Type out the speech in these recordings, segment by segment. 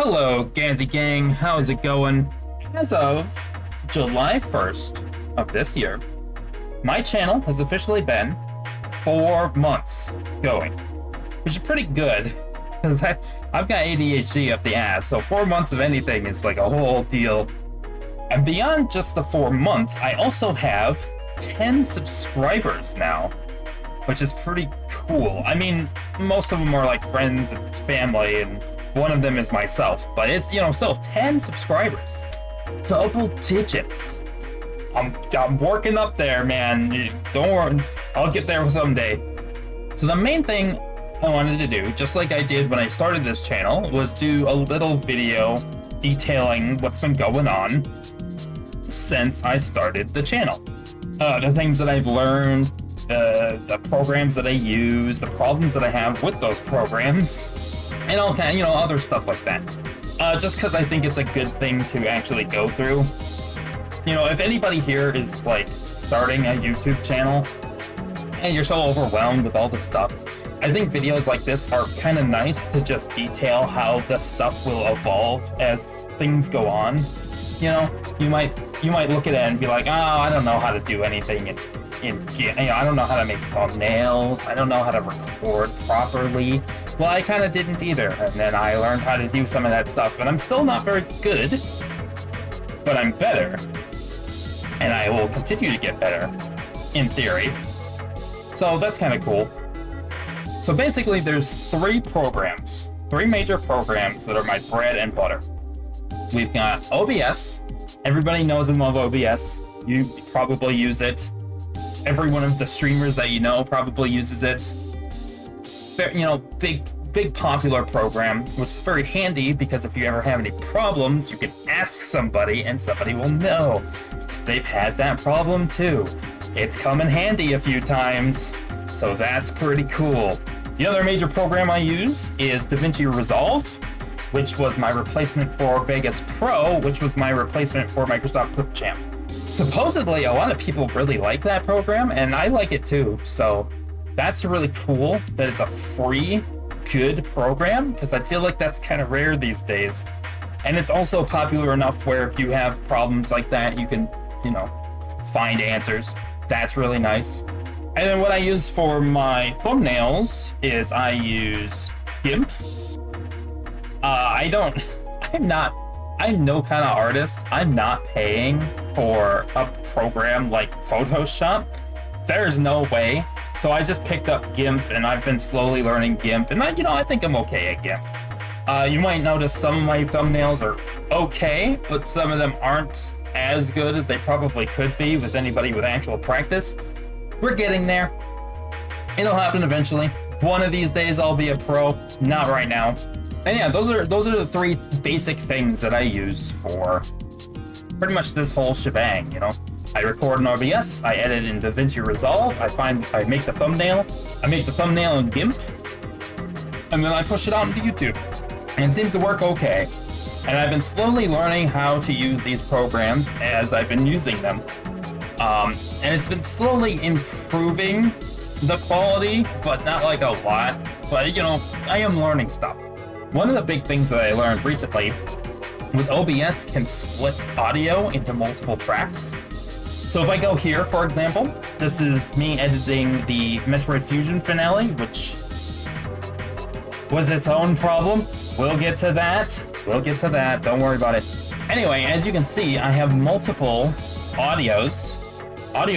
Hello, Gazi Gang. How's it going? As of July 1st of this year, my channel has officially been 4 months going, which is pretty good because I've got ADHD up the ass, so 4 months of anything is like a whole deal. And beyond just the 4 months, I also have 10 subscribers now, which is pretty cool. I mean, most of them are like friends and family, and one of them is myself, but it's, still 10 subscribers. Double digits. I'm working up there, man. Don't worry, I'll get there someday. So the main thing I wanted to do, just like I did when I started this channel, was do a little video detailing what's been going on since I started the channel. The things that I've learned, the programs that I use, the problems that I have with those programs, and all kind of, other stuff like that. Just because I think it's a good thing to actually go through. If anybody here is like starting a YouTube channel and you're so overwhelmed with all the stuff, I think videos like this are kind of nice to just detail how the stuff will evolve as things go on. You might look at it and be like, oh, I don't know how to do anything I don't know how to make thumbnails. I don't know how to record properly. Well, I kind of didn't either. And then I learned how to do some of that stuff, and I'm still not very good, but I'm better. And I will continue to get better, in theory. So that's kind of cool. So basically there's three major programs that are my bread and butter. We've got OBS. Everybody knows and love OBS. You probably use it. Every one of the streamers that you know probably uses it. Big popular program, which is very handy because if you ever have any problems, you can ask somebody and somebody will know. They've had that problem too. It's come in handy a few times, so that's pretty cool. The other major program I use is DaVinci Resolve, which was my replacement for Vegas Pro, which was my replacement for Microsoft QuickChamp. Supposedly, a lot of people really like that program, and I like it too, so that's really cool that it's a free, good program, because I feel like that's kind of rare these days. And it's also popular enough where if you have problems like that, you can, find answers. That's really nice. And then what I use for my thumbnails is I use GIMP. I'm no kind of artist. I'm not paying for a program like Photoshop. There's no way. So I just picked up GIMP, and I've been slowly learning GIMP, and I think I'm okay at GIMP. You might notice some of my thumbnails are okay, but some of them aren't as good as they probably could be with anybody with actual practice. We're getting there. It'll happen eventually. One of these days I'll be a pro, not right now. And yeah, those are the three basic things that I use for pretty much this whole shebang, I record in OBS, I edit in DaVinci Resolve, I make the thumbnail in GIMP, and then I push it out into YouTube. And it seems to work okay. And I've been slowly learning how to use these programs as I've been using them. And it's been slowly improving the quality, but not like a lot. But, I am learning stuff. One of the big things that I learned recently was OBS can split audio into multiple tracks. So if I go here, for example, this is me editing the Metroid Fusion finale, which was its own problem. We'll get to that. Don't worry about it. Anyway, as you can see, I have multiple audio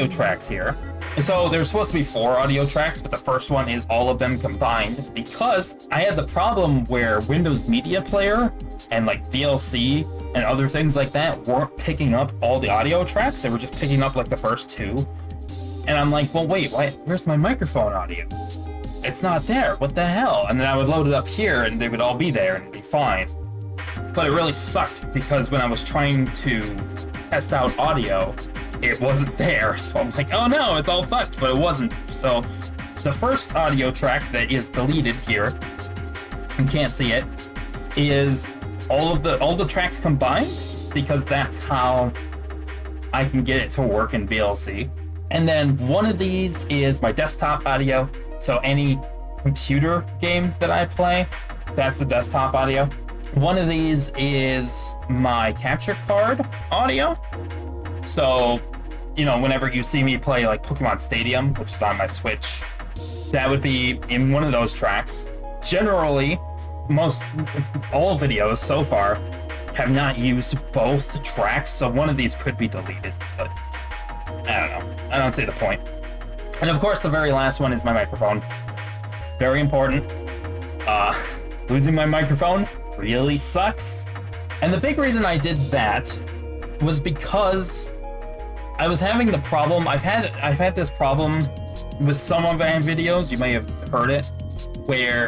tracks here. So there's supposed to be 4 audio tracks, but the first one is all of them combined because I had the problem where Windows Media Player and like VLC and other things like that weren't picking up all the audio tracks. They were just picking up like the first 2. And I'm like, well, wait, where's my microphone audio? It's not there. What the hell? And then I would load it up here and they would all be there and it'd be fine. But it really sucked because when I was trying to test out audio, it wasn't there. So I'm like, oh no, it's all fucked, but it wasn't. So the first audio track that is deleted here, you can't see it, is all the tracks combined because that's how I can get it to work in VLC. And then one of these is my desktop audio. So any computer game that I play, that's the desktop audio. One of these is my capture card audio. So, you know, whenever you see me play like Pokemon Stadium, which is on my Switch, that would be in one of those tracks. Generally, all videos so far have not used both tracks, so one of these could be deleted, but I don't know. I don't see the point. And of course, the very last one is my microphone. Very important. Losing my microphone really sucks. And the big reason I did that was because I was having the problem. I've had this problem with some of my videos. You may have heard it, where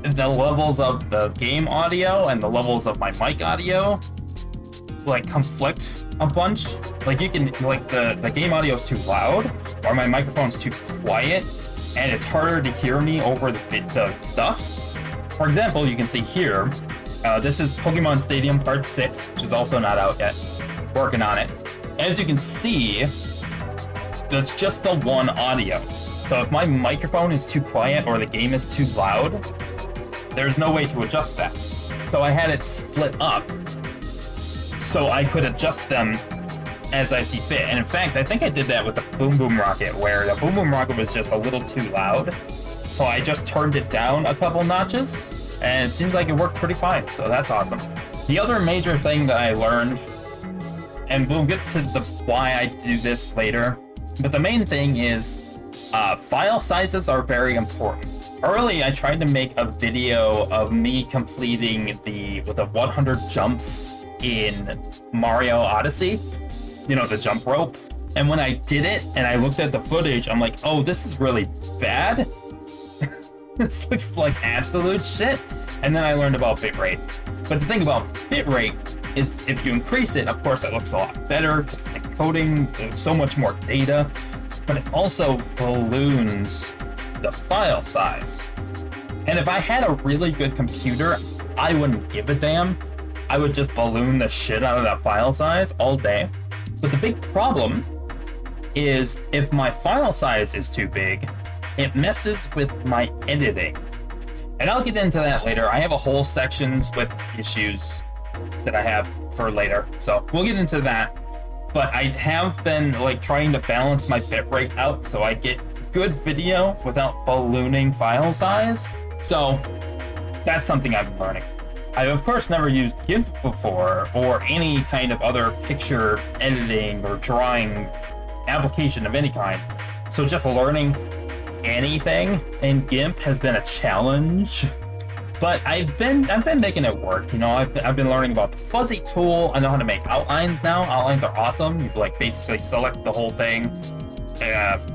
the levels of the game audio and the levels of my mic audio like conflict a bunch. Like you can, like the game audio is too loud or my microphone's too quiet, and it's harder to hear me over the stuff. For example, you can see here, this is Pokemon Stadium Part 6, which is also not out yet. Working on it. As you can see, that's just the one audio. So if my microphone is too quiet or the game is too loud, there's no way to adjust that. So I had it split up so I could adjust them as I see fit. And in fact, I think I did that with the Boom Boom Rocket, where the Boom Boom Rocket was just a little too loud. So I just turned it down a couple notches, and it seems like it worked pretty fine, so that's awesome. The other major thing that I learned, and we'll get to why I do this later, but the main thing is file sizes are very important. Early, I tried to make a video of me completing with the 100 jumps in Mario Odyssey, you know, the jump rope. And when I did it and I looked at the footage, I'm like, oh, this is really bad. This looks like absolute shit. And then I learned about bitrate. But the thing about bitrate is if you increase it, of course, it looks a lot better because it's encoding, there's so much more data, but it also balloons the file size. And if I had a really good computer, I wouldn't give a damn. I would just balloon the shit out of that file size all day. But the big problem is if my file size is too big, it messes with my editing. And I'll get into that later. I have a whole sections with issues that I have for later, so we'll get into that. But I have been like trying to balance my bitrate out so I get good video without ballooning file size. So that's something I've been learning. I've of course never used GIMP before or any kind of other picture editing or drawing application of any kind. So just learning anything in GIMP has been a challenge. But I've been making it work. You know, I've been learning about the fuzzy tool. I know how to make outlines now. Outlines are awesome. You like basically select the whole thing.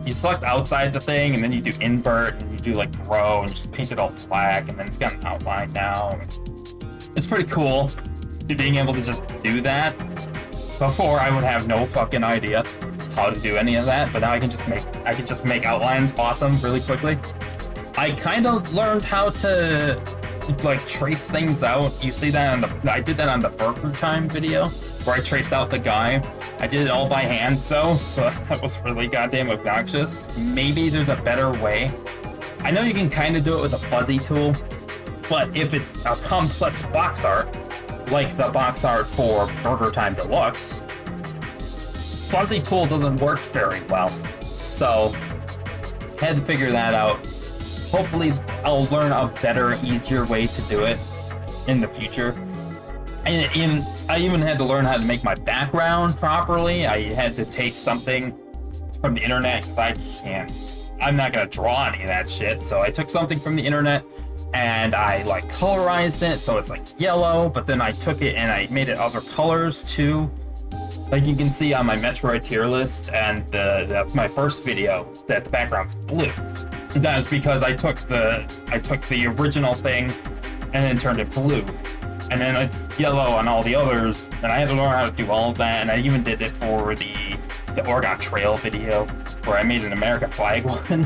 You select outside the thing, and then you do invert, and you do like grow, and just paint it all black, and then it's got an outline now. It's pretty cool being able to just do that. Before, I would have no fucking idea how to do any of that, but now I can just make outlines awesome really quickly. I kind of learned how to like trace things out. You see that I did that on the Burger Time video where I traced out the guy. I did it all by hand though, so that was really goddamn obnoxious. Maybe there's a better way. I know you can kind of do it with a fuzzy tool, but if it's a complex box art, like the box art for Burger Time Deluxe, fuzzy tool doesn't work very well. So, had to figure that out. Hopefully, I'll learn a better, easier way to do it in the future. And I even had to learn how to make my background properly. I had to take something from the internet because I'm not gonna draw any of that shit. So I took something from the internet and I like colorized it so it's like yellow, but then I took it and I made it other colors too. Like you can see on my Metroid tier list and my first video that the background's blue. That is because I took the original thing and then turned it blue. And then it's yellow on all the others, and I had to learn how to do all of that, and I even did it for the Oregon Trail video, where I made an American flag one.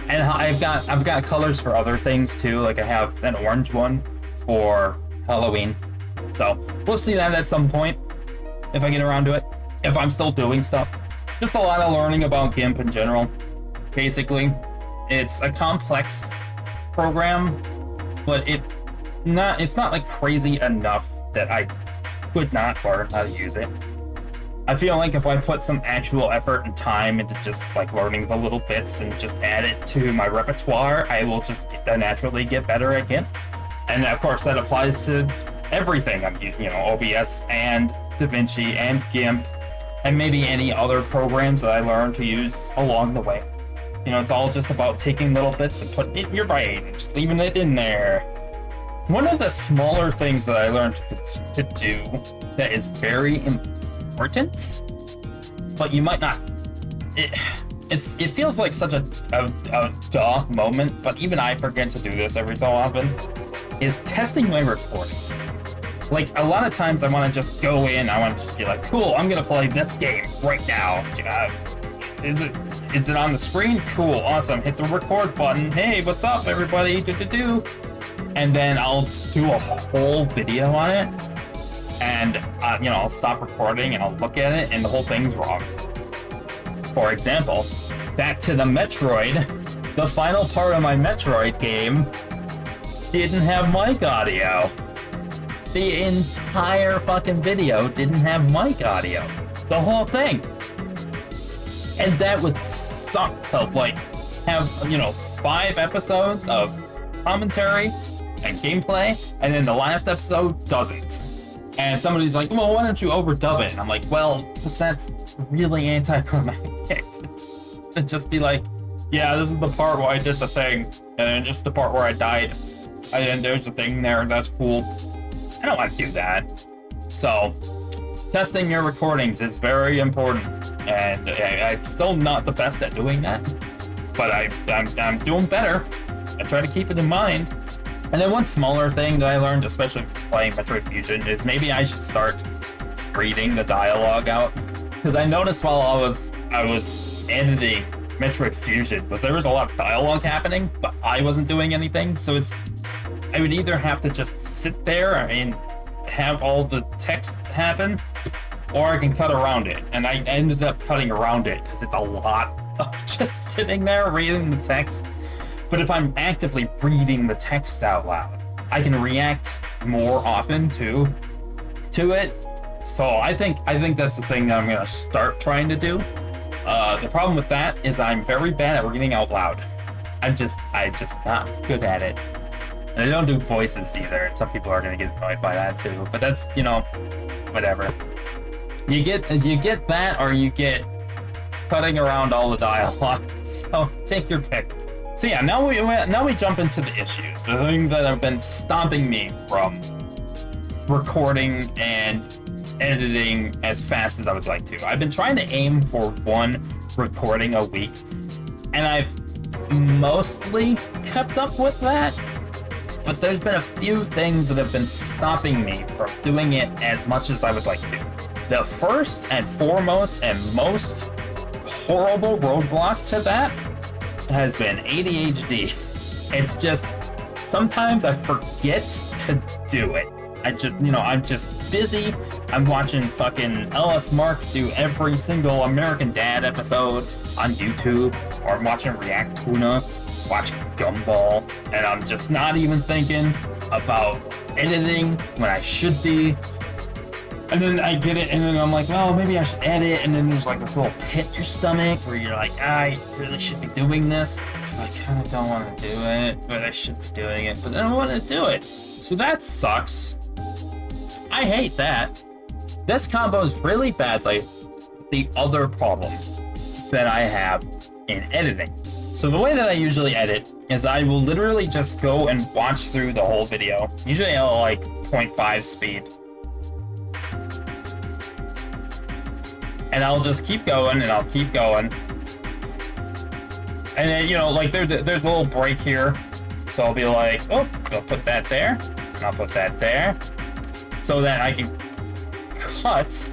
And I've got colors for other things too, like I have an orange one for Halloween. So we'll see that at some point, if I get around to it, if I'm still doing stuff. Just a lot of learning about GIMP in general. Basically, it's a complex program, but it's not like crazy enough that I could not learn how to use it. I feel like if I put some actual effort and time into just like learning the little bits and just add it to my repertoire, I will just naturally get better again. And of course that applies to everything. I'm using, OBS and DaVinci and GIMP and maybe any other programs that I learned to use along the way. It's all just about taking little bits and putting it in your brain, just leaving it in there. One of the smaller things that I learned to do that is very important, but you might not. It feels like such a duh moment, but even I forget to do this every so often, is testing my recordings. Like, a lot of times I want to just go in, I want to just be like, cool, I'm going to play this game right now. Is it on the screen? Cool, awesome. Hit the record button. Hey, what's up, everybody? Do. And then I'll do a whole video on it. And, I'll stop recording and I'll look at it and the whole thing's wrong. For example, back to the Metroid, the final part of my Metroid game didn't have mic audio. The entire fucking video didn't have mic audio. The whole thing. And that would suck to, like, have, 5 episodes of commentary and gameplay, and then the last episode doesn't. And somebody's like, well, why don't you overdub it? And I'm like, well, because that's really anticlimactic. To just be like, yeah, this is the part where I did the thing, and then just the part where I died. And there's the thing there, that's cool. I don't want to do that. So, testing your recordings is very important, and I'm still not the best at doing that, but I'm doing better. I try to keep it in mind. And then one smaller thing that I learned, especially playing Metroid Fusion, is maybe I should start reading the dialogue out. Because I noticed while I was editing Metroid Fusion, there was a lot of dialogue happening, but I wasn't doing anything. So I would either have to just sit there and have all the text happen, or I can cut around it. And I ended up cutting around it because it's a lot of just sitting there reading the text. But if I'm actively reading the text out loud, I can react more often to it. So I think that's the thing that I'm gonna start trying to do. The problem with that is I'm very bad at reading out loud. I'm just not good at it. And I don't do voices either. Some people are gonna get annoyed by that too. But that's, whatever. You get that, or you get cutting around all the dialogue. So take your pick. So yeah, now we jump into the issues. The thing that have been stopping me from recording and editing as fast as I would like to. I've been trying to aim for 1 recording a week, and I've mostly kept up with that. But there's been a few things that have been stopping me from doing it as much as I would like to. The first and foremost and most horrible roadblock to that has been ADHD. It's just, sometimes I forget to do it. I'm just busy. I'm watching fucking LS Mark do every single American Dad episode on YouTube, or I'm watching React Tuna, watch Gumball, and I'm just not even thinking about editing when I should be. And then I get it, and then I'm like, well, maybe I should edit, and then there's like this little pit in your stomach where you're like, I really should be doing this. I kind of don't want to do it, but I should be doing it, but I don't want to do it. So that sucks. I hate that. This combos really badly with the other problem that I have in editing. So the way that I usually edit is I will literally just go and watch through the whole video, usually at like 0.5 speed. And I'll just keep going, and I'll keep going. And then, like there's a little break here. So I'll be like, oh, I'll put that there, and I'll put that there, so that I can cut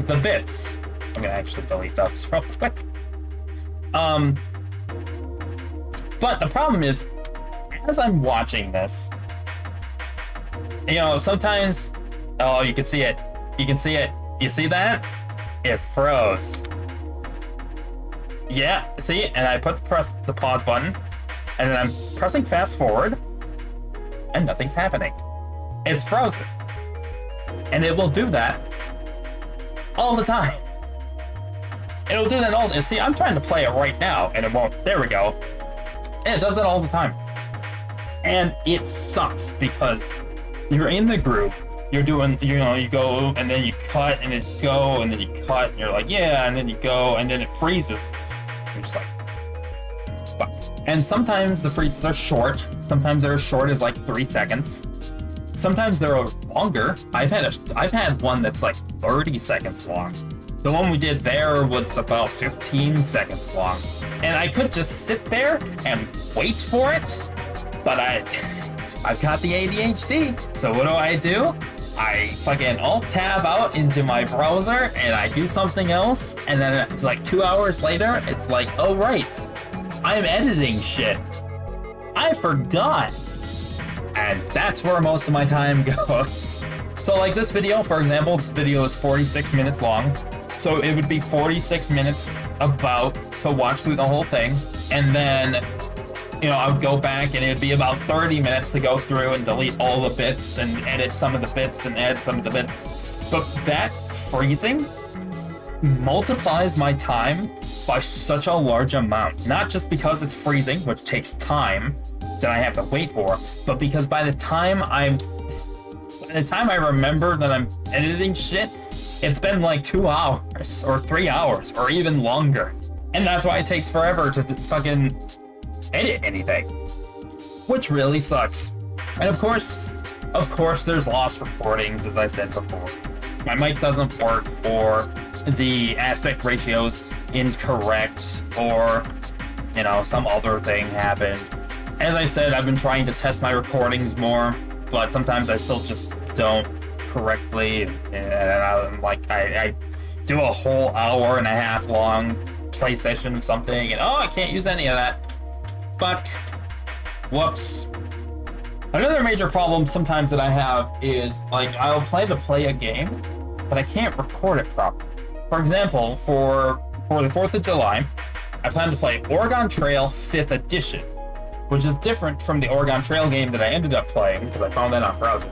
the bits. I'm gonna actually delete those real quick. But the problem is, as I'm watching this, sometimes, oh, you can see it. You can see it. You see that? It froze. Yeah, see? And I press the pause button, and then I'm pressing fast forward, and and nothing's happening. It's frozen. And it will do that all the time. It'll do that all the time. See, I'm trying to play it right now, and it won't. There we go. And it does that all the time. And it sucks because you're in the group, you're doing, you know, you go, and then you cut, and then you go, and then you cut, and you're like, yeah, and then you go, and then it freezes. You're just like, fuck. And sometimes the freezes are short. Sometimes they're as short as like 3 seconds. Sometimes they're longer. I've had one that's like 30 seconds long. The one we did there was about 15 seconds long. And I could just sit there and wait for it, but I've got the ADHD. So what do? I fucking Alt-Tab out into my browser and I do something else, and then like 2 hours later, it's like, oh right, I'm editing shit. I forgot. And that's where most of my time goes. So like this video, for example, this video is 46 minutes long. So it would be 46 minutes about to watch through the whole thing. And then, you know, I would go back and it would be about 30 minutes to go through and delete all the bits and edit some of the bits and add some of the bits. But that freezing multiplies my time by such a large amount. Not just because it's freezing, which takes time that I have to wait for, but because by the time I remember that I'm editing shit, it's been like 2 hours or 3 hours or even longer. And that's why it takes forever to fucking edit anything, which really sucks. And of course, there's lost recordings, as I said before. My mic doesn't work, or the aspect ratio's incorrect, or, you know, some other thing happened. As I said, I've been trying to test my recordings more, but sometimes I still just don't correctly, and I'm like, I do a whole hour and a half long play session of something, and I can't use any of that. Fuck. Whoops. Another major problem sometimes that I have is, like, I'll play a game, but I can't record it properly. For example, for the 4th of July, I plan to play Oregon Trail 5th Edition, which is different from the Oregon Trail game that I ended up playing, because I found that on browser.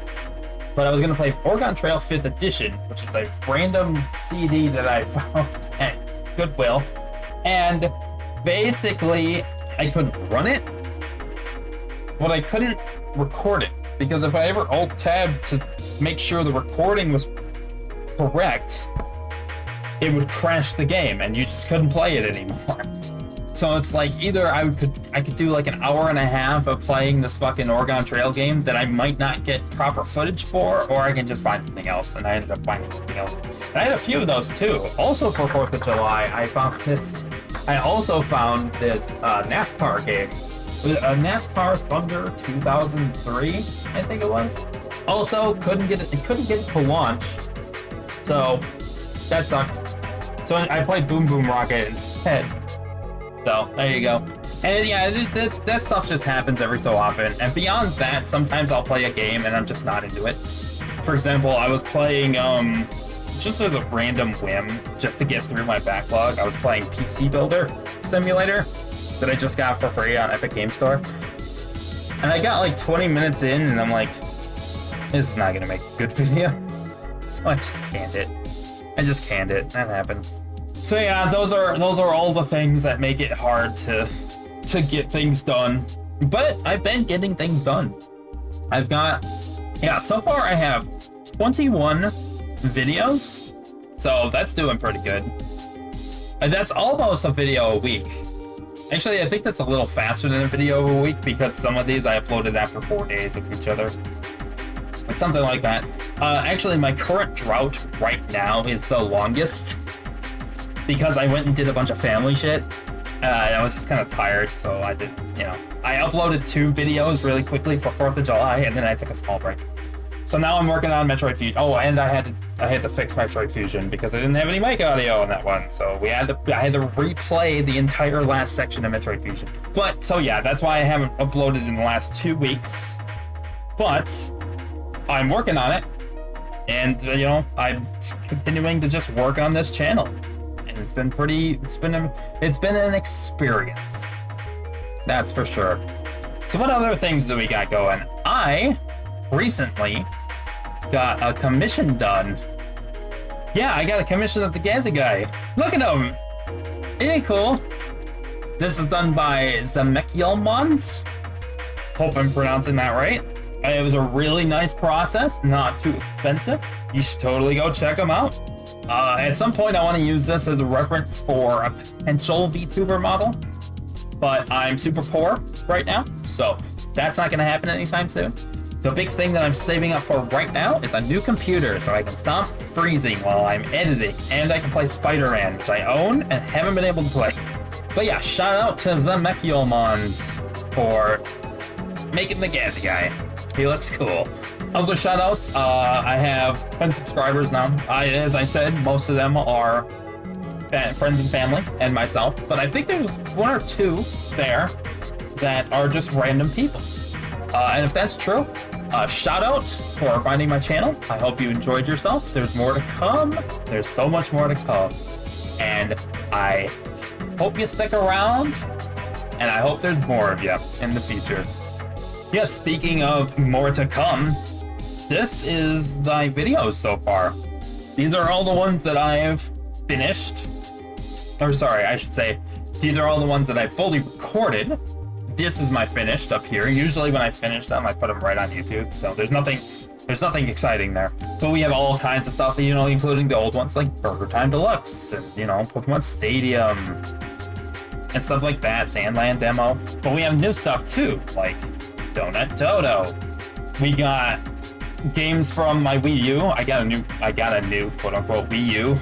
But I was going to play Oregon Trail 5th Edition, which is a random CD that I found at Goodwill. And basically, I could run it, but I couldn't record it. Because if I ever Alt-Tab to make sure the recording was correct, it would crash the game, and you just couldn't play it anymore. So it's like, either I could do like an hour and a half of playing this fucking Oregon Trail game that I might not get proper footage for, or I can just find something else, and I ended up finding something else. And I had a few of those too. Also for 4th of July, I also found this NASCAR game. A NASCAR Thunder 2003, I think it was. Also, couldn't get it to launch, so that sucked. So I played Boom Boom Rocket instead. So, there you go. And yeah, that stuff just happens every so often. And beyond that, sometimes I'll play a game and I'm just not into it. For example, I was playing, just as a random whim, just to get through my backlog, I was playing PC Builder Simulator that I just got for free on Epic Game Store. And I got like 20 minutes in and I'm like, this is not gonna make a good video. So I just canned it. That happens. So yeah, those are all the things that make it hard to get things done. But I've been getting things done. So far I have 21 videos. So that's doing pretty good. And that's almost a video a week. Actually, I think that's a little faster than a video a week, because some of these I uploaded after 4 days of each other. Something like that. Actually, my current drought right now is the longest, because I went and did a bunch of family shit. And I was just kind of tired, so I did, I uploaded 2 videos really quickly for 4th of July, and then I took a small break. So now I'm working on Metroid Fusion. Oh, and I had to fix Metroid Fusion because I didn't have any mic audio on that one. So I had to replay the entire last section of Metroid Fusion. But so yeah, that's why I haven't uploaded in the last 2 weeks. But I'm working on it, and I'm continuing to just work on this channel, and it's been an experience. That's for sure. So what other things do we got going? I recently got a commission done. Yeah, I got a commission of the GaziGuy. Look at him! Isn't it cool? This is done by GaziGuy. Hope I'm pronouncing that right. And it was a really nice process, not too expensive. You should totally go check them out. At some point, I want to use this as a reference for a potential VTuber model, but I'm super poor right now, so that's not going to happen anytime soon. The big thing that I'm saving up for right now is a new computer, so I can stop freezing while I'm editing, and I can play Spider-Man, which I own and haven't been able to play. But yeah, shout out to GaziGuy for making the Gazi Guy. He looks cool. Other shout outs, I have 10 subscribers now. As I said, most of them are friends and family and myself, but I think there's one or two there that are just random people. And if that's true, shout out for finding my channel. I hope you enjoyed yourself. There's more to come. There's so much more to come. And I hope you stick around, and I hope there's more of you in the future. Yes, speaking of more to come, this is my videos so far. These are all the ones that I've finished. Or sorry, I should say, these are all the ones that I've fully recorded. This is my finished up here. Usually when I finish them, I put them right on YouTube, so there's nothing exciting there. But we have all kinds of stuff, you know, including the old ones like Burger Time Deluxe and, you know, Pokemon Stadium and stuff like that, Sandland demo. But we have new stuff too, like Donut Dodo. We got games from my Wii U. I got a new quote-unquote Wii U.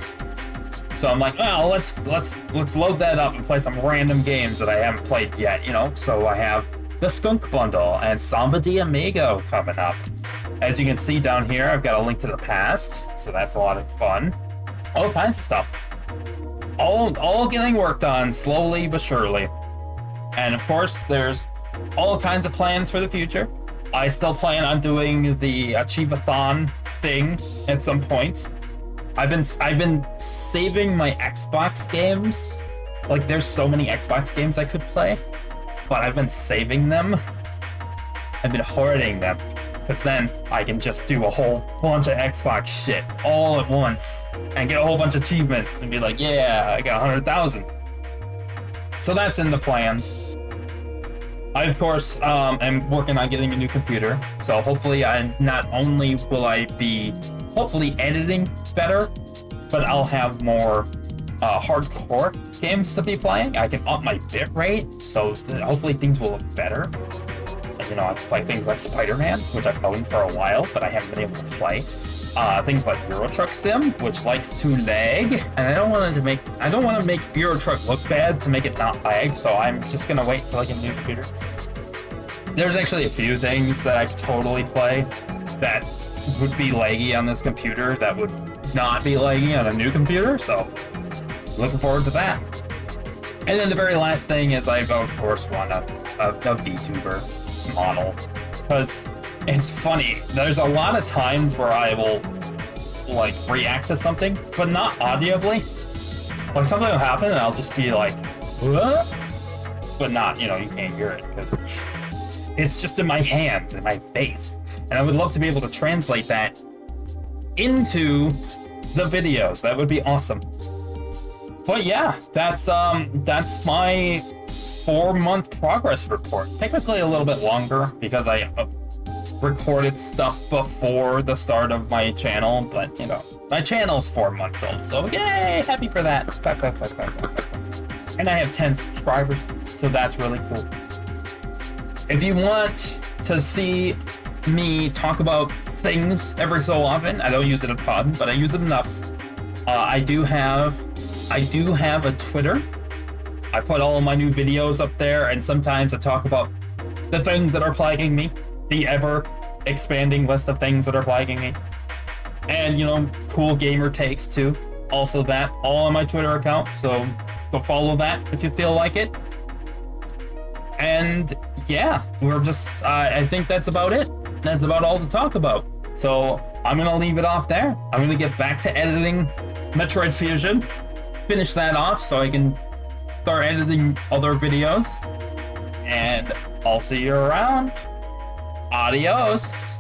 So I'm like, oh, let's load that up and play some random games that I haven't played yet, you know? So I have the Skunk Bundle and Samba de Amigo coming up. As you can see down here, I've got a Link to the Past, so that's a lot of fun. All kinds of stuff. All getting worked on slowly but surely. And of course, there's all kinds of plans for the future. I still plan on doing the Achieve-a-thon thing at some point. I've been saving my Xbox games. Like, there's so many Xbox games I could play, but I've been saving them. I've been hoarding them, because then I can just do a whole bunch of Xbox shit all at once and get a whole bunch of achievements and be like, yeah, I got 100,000. So that's in the plans. I, of course, am working on getting a new computer, so hopefully not only will I be hopefully editing better, but I'll have more hardcore games to be playing. I can up my bitrate, so hopefully things will look better. And, you know, I can play things like Spider-Man, which I've owned for a while, but I haven't been able to play. Things like Euro Truck Sim, which likes to lag, and I don't want to make Euro Truck look bad to make it not lag, so I'm just gonna wait till I get a new computer. There's actually a few things that I could totally play that would be laggy on this computer that would not be laggy on a new computer, so looking forward to that. And then the very last thing is I, of course, want a VTuber model, because it's funny, there's a lot of times where I will, like, react to something, but not audibly. Like, something will happen and I'll just be like, what? But not, you know, you can't hear it, because it's just in my hands, in my face. And I would love to be able to translate that into the videos. That would be awesome. But yeah, that's my 4-month progress report. Technically a little bit longer because I recorded stuff before the start of my channel, but you know, my channel's 4 months old, so yay, happy for that. And I have 10 subscribers, so that's really cool. If you want to see me talk about things every so often, I don't use it a ton, but I use it enough. I do have a Twitter. I put all of my new videos up there, and sometimes I talk about the things that are plaguing me, the ever expanding list of things that are plaguing me, and you know, cool gamer takes too. Also that, all on my Twitter account, so go follow that if you feel like it. And yeah, we're just, I think that's about it. That's about all to talk about. So I'm gonna leave it off there. I'm gonna get back to editing Metroid Fusion, finish that off so I can start editing other videos. And I'll see you around. Adios.